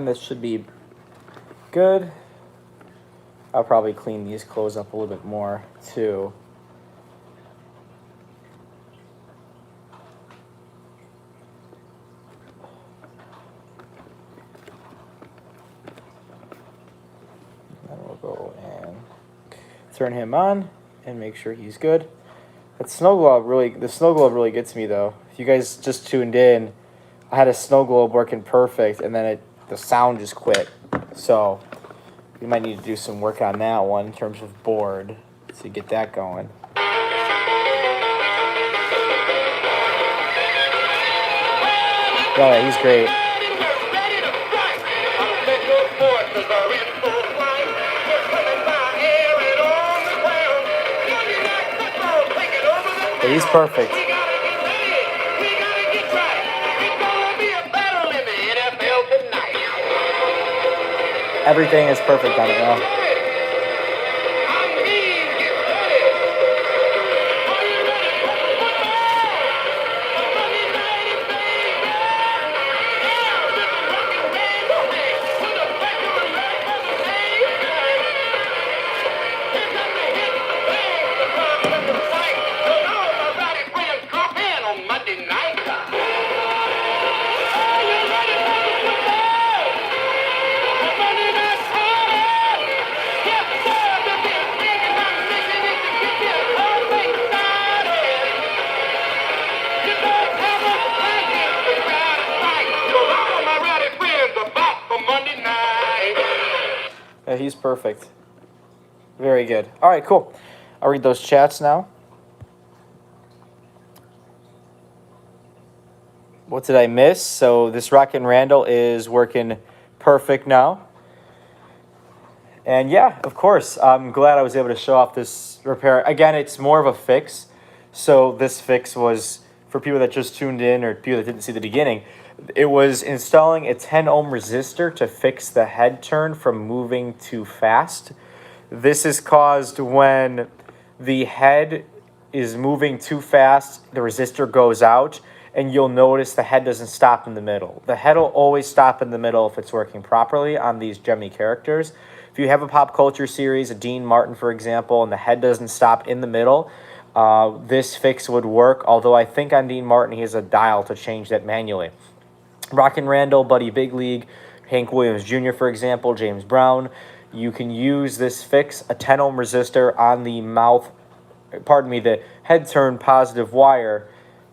time. This should be good. I'll probably clean these clothes up a little bit more too. Then we'll go and turn him on and make sure he's good. The snow globe really gets me though. If you guys just tuned in, I had a snow globe working perfect, and then the sound just quit. So we might need to do some work on that one in terms of board to get that going. Oh, yeah, he's great. Yeah, he's perfect. Everything is perfect on it now. Yeah, he's perfect. Very good. All right, cool. I'll read those chats now. What did I miss? So this Rockin Randall is working perfect now. And yeah, of course, I'm glad I was able to show off this repair. Again, it's more of a fix. So this fix was, for people that just tuned in or people that didn't see the beginning, it was installing a 10 ohm resistor to fix the head turn from moving too fast. This is caused when the head is moving too fast, the resistor goes out, and you'll notice the head doesn't stop in the middle. The head will always stop in the middle if it's working properly on these Gemmy characters. If you have a pop culture series, a Dean Martin, for example, and the head doesn't stop in the middle, this fix would work, although I think on Dean Martin he has a dial to change that manually. Rockin Randall, Buddy Big League, Hank Williams Jr., for example, James Brown, you can use this fix, a 10 ohm resistor on the the head turn positive wire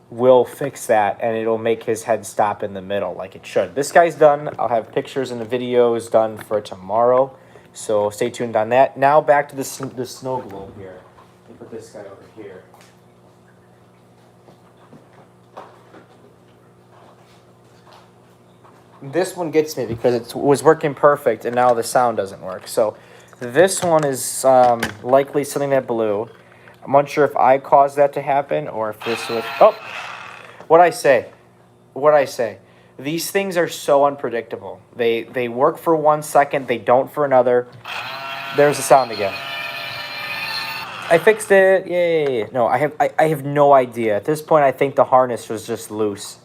will fix that, and it'll make his head stop in the middle like it should. This guy's done. I'll have pictures and the videos done for tomorrow, so stay tuned on that. Now back to the snow globe here. Let me put this guy over here. This one gets me because it was working perfect, and now the sound doesn't work. So this one is likely something that blew. I'm unsure if I caused that to happen or if this was... Oh! What'd I say? These things are so unpredictable. They work for 1 second, they don't for another. There's the sound again. I fixed it. Yay. No, I have no idea. At this point, I think the harness was just loose.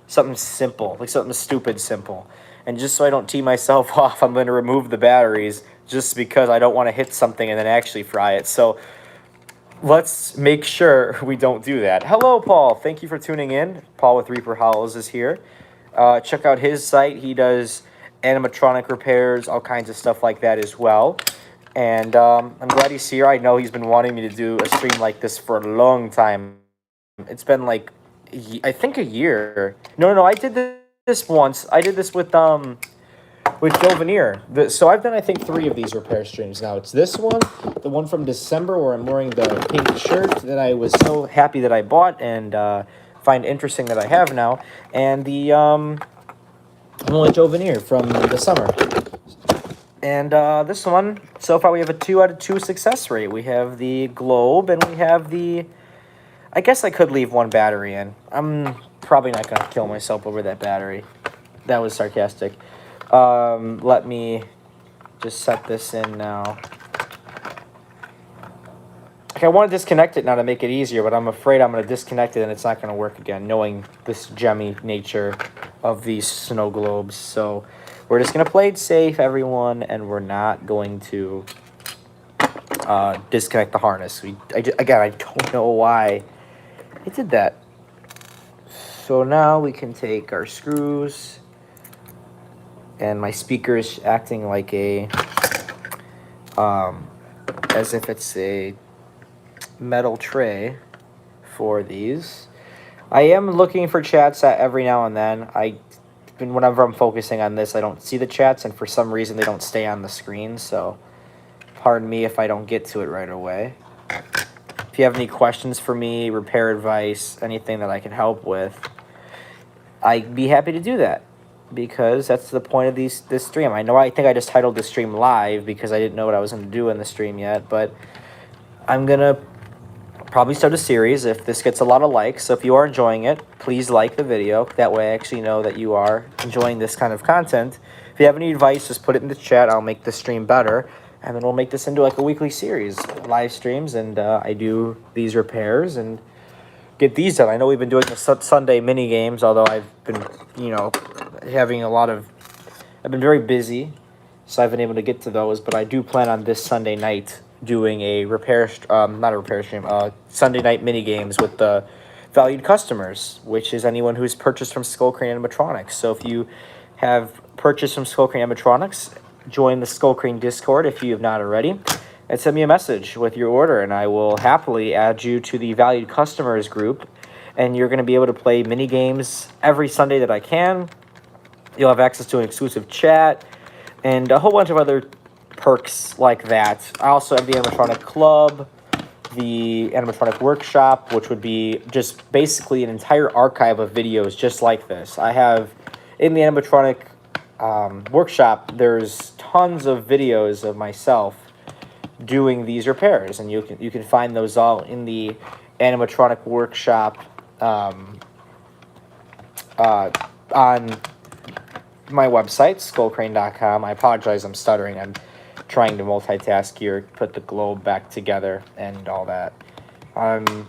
Something simple, like something stupid simple. And just so I don't tee myself off, I'm going to remove the batteries just because I don't want to hit something and then actually fry it. So let's make sure we don't do that. Hello, Paul. Thank you for tuning in. Paul with Reaper Hollows is here. Check out his site. He does animatronic repairs, all kinds of stuff like that as well. And I'm glad he's here. I know he's been wanting me to do a stream like this for a long time. It's been like, I think a year. No, I did this once. I did this with Joe Veneer. So I've done, I think, 3 of these repair streams now. It's this one, the one from December where I'm wearing the pink shirt that I was so happy that I bought and find interesting that I have now, and the one with Joe Veneer from the summer. And this one, so far we have a 2 out of 2 success rate. We have the globe and we have the... I guess I could leave 1 battery in. I'm probably not going to kill myself over that battery. That was sarcastic. Let me just set this in now. Okay, I want to disconnect it now to make it easier, but I'm afraid I'm going to disconnect it and it's not going to work again, knowing this gemmy nature of these snow globes. So we're just going to play it safe, everyone, and we're not going to disconnect the harness. Again, I don't know why it did that. So now we can take our screws, and my speaker is acting like a, as if it's a metal tray for these. I am looking for chats every now and then. Whenever I'm focusing on this, I don't see the chats, and for some reason they don't stay on the screen, so pardon me if I don't get to it right away. If you have any questions for me, repair advice, anything that I can help with, I'd be happy to do that, because that's the point of this stream. I think I just titled the stream live because I didn't know what I was going to do in the stream yet, but I'm going to probably start a series if this gets a lot of likes. So if you are enjoying it, please like the video. That way I actually know that you are enjoying this kind of content. If you have any advice, just put it in the chat. I'll make the stream better, and then we'll make this into like a weekly series, live streams, and I do these repairs and get these done. I know we've been doing the Sunday mini games, although I've been, having I've been very busy, so I've been able to get to those, but I do plan on this Sunday night doing a not a repair stream, Sunday night mini games with the valued customers, which is anyone who's purchased from Skull Crane Animatronics. So if you have purchased from Skull Crane Animatronics, join the Skull Crane Discord if you have not already, and send me a message with your order, and I will happily add you to the valued customers group, and you're going to be able to play mini games every Sunday that I can. You'll have access to an exclusive chat and a whole bunch of other perks like that. I also have the Animatronic Club, the Animatronic Workshop, which would be just basically an entire archive of videos just like this. I have in the Animatronic Workshop, there's tons of videos of myself doing these repairs, and you can find those all in the Animatronic Workshop on my website, skullcrane.com. I apologize, I'm stuttering. I'm trying to multitask here, put the globe back together and all that. I'm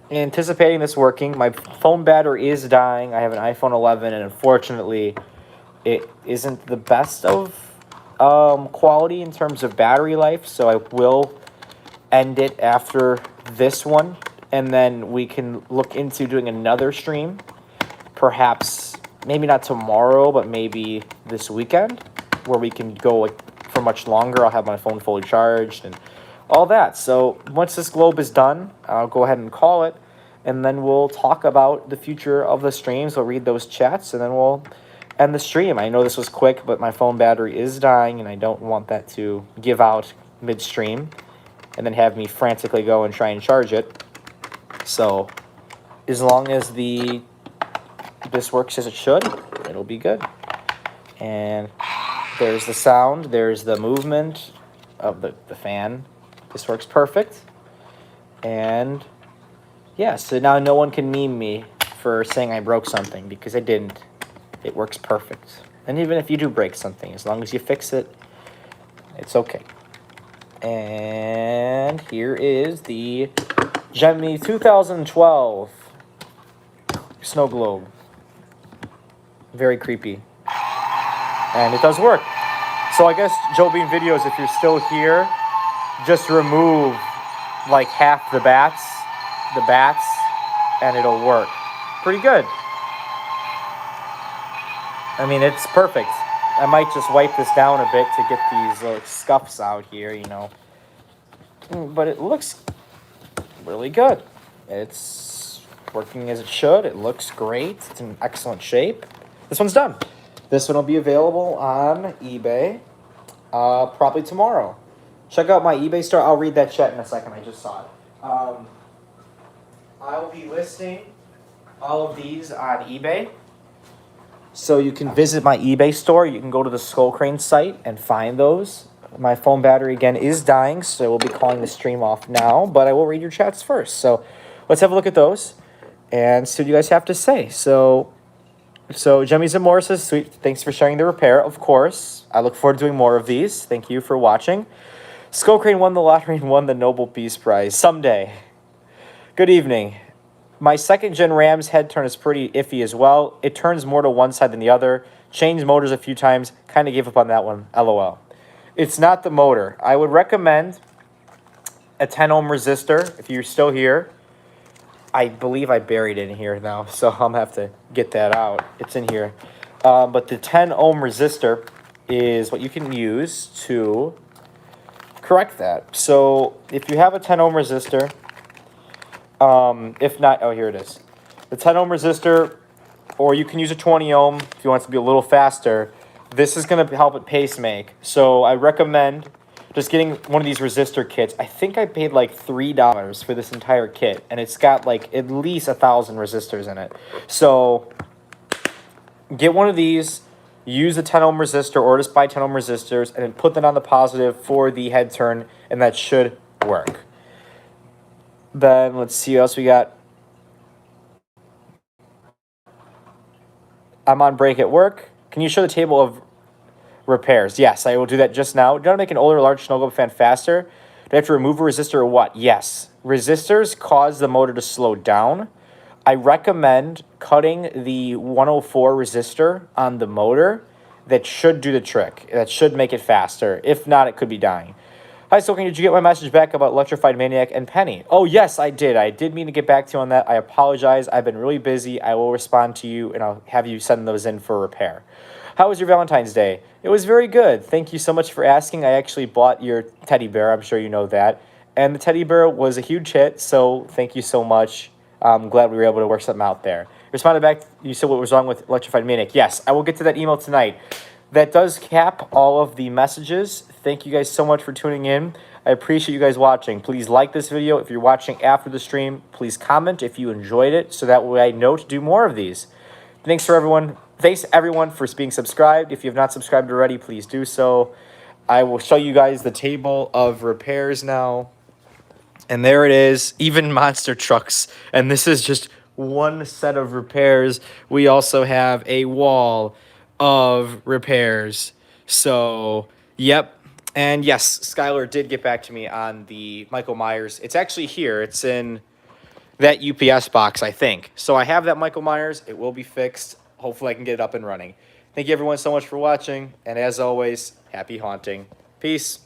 anticipating this working. My phone battery is dying. I have an iPhone 11, and unfortunately, it isn't the best of quality in terms of battery life, so I will end it after this one, and then we can look into doing another stream, perhaps maybe not tomorrow, but maybe this weekend, where we can go for much longer. I'll have my phone fully charged and all that. So once this globe is done, I'll go ahead and call it, and then we'll talk about the future of the streams. We'll read those chats, and then we'll end the stream. I know this was quick, but my phone battery is dying, and I don't want that to give out midstream and then have me frantically go and try and charge it. So as long as this works as it should, it'll be good. And there's the sound, there's the movement of the fan. This works perfect. And yeah, so now no one can meme me for saying I broke something, because I didn't. It works perfect. And even if you do break something, as long as you fix it, it's okay. And here is the Gemini 2012 snow globe. Very creepy. And it does work. So I guess, Joe Bean Videos, if you're still here, just remove like half the bats, and it'll work. Pretty good. I mean, it's perfect. I might just wipe this down a bit to get these little scuffs out here, But it looks really good. It's working as it should. It looks great. It's in excellent shape. This one's done. This one will be available on eBay probably tomorrow. Check out my eBay store. I'll read that chat in a second. I just saw it. I will be listing all of these on eBay. So you can visit my eBay store. You can go to the Skull Crane site and find those. My phone battery, again, is dying, so we'll be calling the stream off now. But I will read your chats first. So let's have a look at those and see what you guys have to say. So Jemmy Zamora says, sweet, thanks for sharing the repair. Of course. I look forward to doing more of these. Thank you for watching. Skull Crane won the lottery and won the Nobel Peace Prize. Someday. Good evening. My second-gen Ram's head turn is pretty iffy as well. It turns more to one side than the other. changed motors a few times, kind of gave up on that one, LOL. It's not the motor. I would recommend a 10 ohm resistor if you're still here. I believe I buried it in here now, so I'm going to have to get that out. It's in here. But the 10 ohm resistor is what you can use to correct that. So if you have a 10 ohm resistor, if not, oh, here it is. The 10 ohm resistor, or you can use a 20 ohm if you want it to be a little faster. This is going to help it pace make. So I recommend just getting one of these resistor kits. I think I paid like $3 for this entire kit, and it's got like at least 1,000 resistors in it. So get one of these, use a 10 ohm resistor, or just buy 10 ohm resistors, and then put them on the positive for the head turn, and that should work. Then let's see what else we got. I'm on break at work. Can you show the table of repairs? Yes, I will do that just now. Do you want to make an older large snow globe fan faster? Do I have to remove a resistor or what? Yes. Resistors cause the motor to slow down. I recommend cutting the 104 resistor on the motor. That should do the trick. That should make it faster. If not, it could be dying. Hi, Soaking. Did you get my message back about Electrified Maniac and Penny? Oh, yes, I did. I did mean to get back to you on that. I apologize. I've been really busy. I will respond to you, and I'll have you send those in for repair. How was your Valentine's Day? It was very good. Thank you so much for asking. I actually bought your teddy bear. I'm sure you know that. And the teddy bear was a huge hit, so thank you so much. I'm glad we were able to work something out there. Responded back, you said what was wrong with Electrified Maniac. Yes, I will get to that email tonight. That does cap all of the messages. Thank you guys so much for tuning in. I appreciate you guys watching. Please like this video. If you're watching after the stream, please comment if you enjoyed it, so that way I know to do more of these. Thanks everyone for being subscribed. If you have not subscribed already, please do so. I will show you guys the table of repairs now. And there it is, even monster trucks. And this is just one set of repairs. We also have a wall of repairs. So, yep. And yes, Skylar did get back to me on the Michael Myers. It's actually here. It's in that UPS box, I think. So I have that Michael Myers. It will be fixed. Hopefully I can get it up and running. Thank you everyone so much for watching. And as always, happy haunting. Peace.